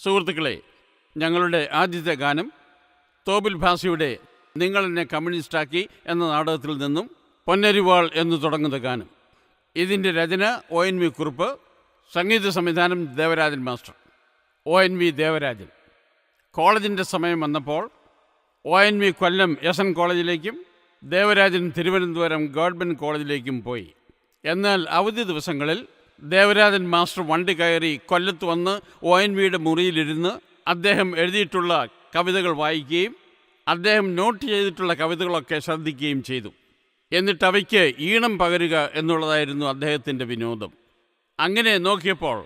സുഹൃത്തുക്കളെ, ഞങ്ങളുടെ ആദ്യത്തെ ഗാനം തോപ്പിൽ ഭാസിയുടെ നിങ്ങളെന്നെ കമ്മ്യൂണിസ്റ്റാക്കി എന്ന നാടകത്തിൽ നിന്നും പൊന്നരിവാൾ എന്ന് തുടങ്ങുന്ന ഗാനം. ഇതിൻ്റെ രചന ONV കുറുപ്പ്, സംഗീത സംവിധാനം ദേവരാജൻ മാസ്റ്റർ. ONV ദേവരാജൻ. കോളേജിൻ്റെ സമയം വന്നപ്പോൾ ONV കൊല്ലം SN കോളേജിലേക്കും ദേവരാജൻ തിരുവനന്തപുരം ഗവൺമെൻറ് കോളേജിലേക്കും പോയി. എന്നാൽ അവധി ദിവസങ്ങളിൽ ദേവരാജൻ മാസ്റ്റർ വണ്ടി കയറി കൊല്ലത്ത് വന്ന് ONVയുടെ മുറിയിലിരുന്ന് അദ്ദേഹം എഴുതിയിട്ടുള്ള കവിതകൾ വായിക്കുകയും അദ്ദേഹം നോട്ട് ചെയ്തിട്ടുള്ള കവിതകളൊക്കെ ശ്രദ്ധിക്കുകയും ചെയ്തു. എന്നിട്ട് അവയ്ക്ക് ഈണം പകരുക എന്നുള്ളതായിരുന്നു അദ്ദേഹത്തിൻ്റെ വിനോദം. അങ്ങനെ നോക്കിയപ്പോൾ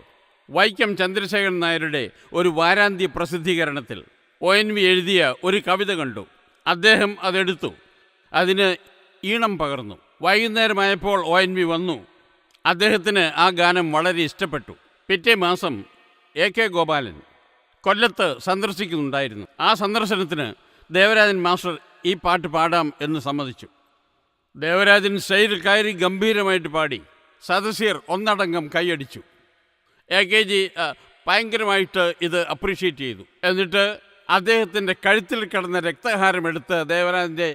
വൈക്കം ചന്ദ്രശേഖരൻ നായരുടെ ഒരു വാരാന്ത്യ പ്രസിദ്ധീകരണത്തിൽ ONV എഴുതിയ ഒരു കവിത കണ്ടു. അദ്ദേഹം അതെടുത്തു, അതിന് ഈണം പകർന്നു. വൈകുന്നേരമായപ്പോൾ ONV വന്നു. അദ്ദേഹത്തിന് ആ ഗാനം വളരെ ഇഷ്ടപ്പെട്ടു. പിറ്റേ മാസം AK ഗോപാലൻ കൊല്ലത്ത് സന്ദർശിക്കുന്നുണ്ടായിരുന്നു. ആ സന്ദർശനത്തിന് ദേവരാജൻ മാസ്റ്റർ ഈ പാട്ട് പാടാം എന്ന് സമ്മതിച്ചു. ദേവരാജൻ സ്റ്റേജിൽ കയറി ഗംഭീരമായിട്ട് പാടി. സദസ്യർ ഒന്നടങ്കം കൈയടിച്ചു. AK ഭയങ്കരമായിട്ട് ഇത് അപ്രീഷിയേറ്റ് ചെയ്തു. എന്നിട്ട് അദ്ദേഹത്തിൻ്റെ കഴുത്തിൽ കിടന്ന രക്തഹാരം എടുത്ത് ദേവരാജൻ്റെ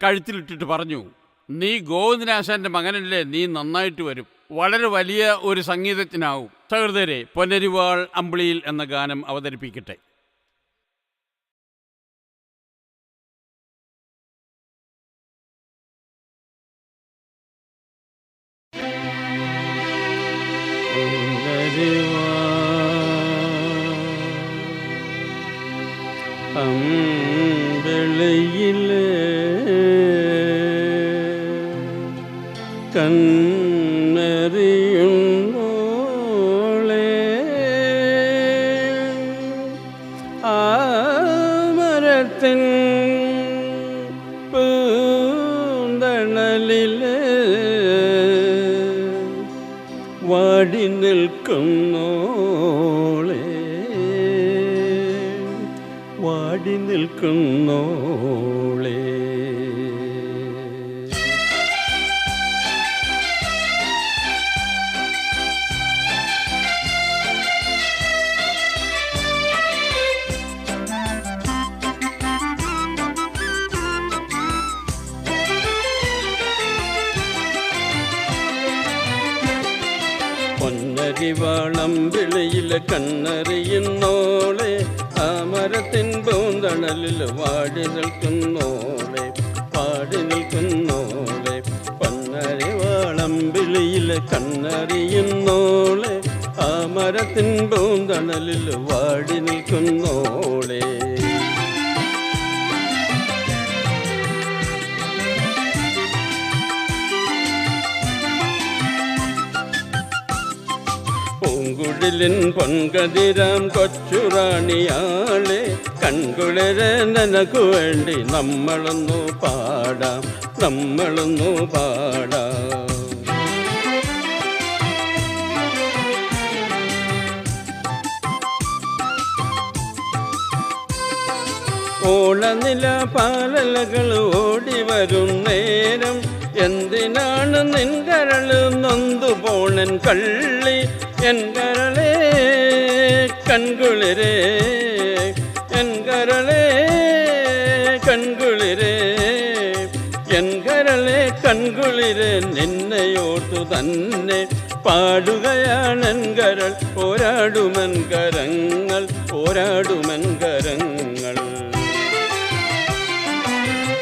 കഴുത്തിലിട്ടിട്ട് പറഞ്ഞു, നീ ഗോവിന്ദനാശാൻ്റെ മകനല്ലേ, നീ നന്നായിട്ട് വരും, വളരെ വലിയ ഒരു സംഗീതജ്ഞനാവും. സഹൃദയരെ, പൊന്നരിവാൾ അമ്പിളിയിൽ എന്ന ഗാനം അവതരിപ്പിക്കട്ടെ. അമ്പിളിയിലെ കണ്ണറിയുന്നോളെ ആമരത്തിൻ പൂന്തണലിലെ വാടി നിൽക്കുന്നോളെ, വാടി നിൽക്കുന്നോളെ. പൊന്നരിവാളമ്പിളിയിലെ കണ്ണറിയുന്നോളെ, ആ മരത്തിൻ പൂന്തണലിൽ വാടി നിൽക്കുന്നോളെ, പാടി നിൽക്കുന്നോളെ. പൊന്നരിവാളമ്പിളിയിലെ കണ്ണറിയുന്നോളെ, ആ മരത്തിൻ പൂന്തണലിൽ വാടി നിൽക്കുന്നോളെ. പൂങ്കുഴലിൻ പൊൻകതിരാം കൊച്ചുറാണിയാളെ, കൺകുളിരെ നിനക്കു വേണ്ടി നമ്മളൊന്നു പാടാം, നമ്മളൊന്നു പാടാം. ഓളനില പാലലകൾ ഓടി വരും നേരം, എന്തിനാണ് നിൻകരള് നൊന്തു പോണൻ കള്ളി, എൻ കരളേ കൺകുളിരേ, എൻ കരളേ കൺകുളിരേ, എൻ കരളേ കൺകുളിരേ. നിന്നെയോർത്തു തന്നെ പാടുകയാണെൻ കരൾ, പോരാടുമൻ കരങ്ങൾ, പോരാടുമൻ കരങ്ങൾ.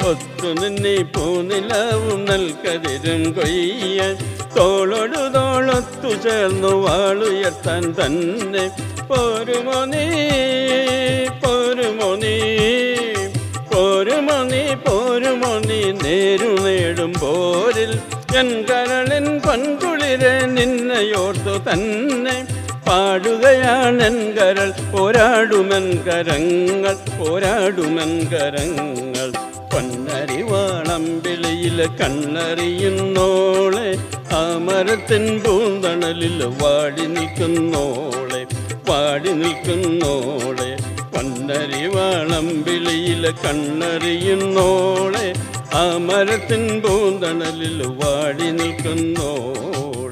ഒത്തു നിന്നീ പൂനിലാവും നൽകതിരും കൊയ്യാൻ, തോളൊടു തോളൊത്തു ചേർന്നു വാളുയർത്താൻ തന്നെ. പോരുമോ നീ, പോരുമോ നീ, പോരുമോ നീ, പോരുമോ നീ നേരു നേടും പോരിൽ, എൻ കരളിൻ പൊൻകുളിരെ നിന്നെയോർത്തു തന്നെ പാടുകയാണെൻ കരൾ, പോരാടുമൻ കരങ്ങൾ, പോരാടുമൻ കരങ്ങൾ. പൊന്നരിവാളമ്പിളിയിലെ കണ്ണറിയുന്നോളെ, ആ മരത്തിൻ പൂന്തണലിൽ വാടി നിൽക്കുന്നോളെ, വാടി നിൽക്കുന്നോളെ. പൊന്നരിവാളമ്പിളിയിലെ കണ്ണറിയുന്നോളെ, ആ മരത്തിൻ പൂന്തണലിൽ വാടി നിൽക്കുന്നോളെ.